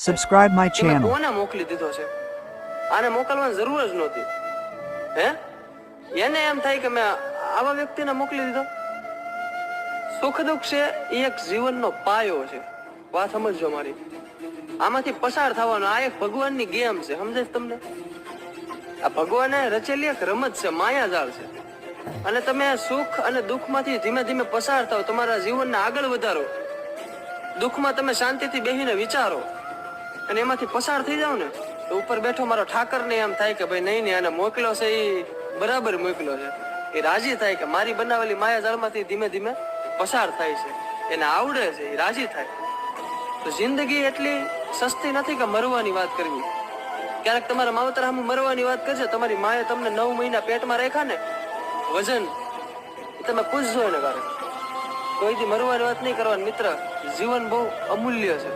Subscribe my તમે channel. કોને મોકલી દીધો છે? આને મોકલવાની જરૂર જ નહોતી. હે એને એમ થાય કે મેં આવા વ્યક્તિને મોકલી દીધો. સુખ દુઃખ છે એ એક જીવનનો પાયો છે. વાત સમજજો મારી. આમાંથી પસાર થવાનો આ એક ભગવાનની ગેમ છે. સમજે છે તમને? આ ભગવાને રચેલી એક રમત છે, માયાજાળ છે. અને તમે સુખ અને દુઃખમાંથી ધીમે ધીમે પસાર થાવ, તમારા જીવનને આગળ વધારો, દુઃખમાં તમે શાંતિથી બેસીને વિચારો અને એમાંથી પસાર થઈ જાવ ને, તો ઉપર બેઠો મારો ઠાકરને એમ થાય કે ભાઈ નહીં આને મોકલ્યો છે એ બરાબર મોકલ્યો છે. એ રાજી થાય કે મારી બનાવેલી માયાજાળમાંથી ધીમે ધીમે પસાર થાય છે. એને આવડે છે, એ રાજી થાય. તો જિંદગી એટલી સસ્તી નથી કે મરવાની વાત કરવી. ક્યારેક તમારા માવતર સામે મરવાની વાત કરશે, તમારી માએ તમને 9 મહિના પેટમાં રાખ્યા ને, વજન તમે પૂછજો એને. ક્યારેક કોઈથી મરવાની વાત નહીં કરવાની મિત્ર. જીવન બહુ અમૂલ્ય છે.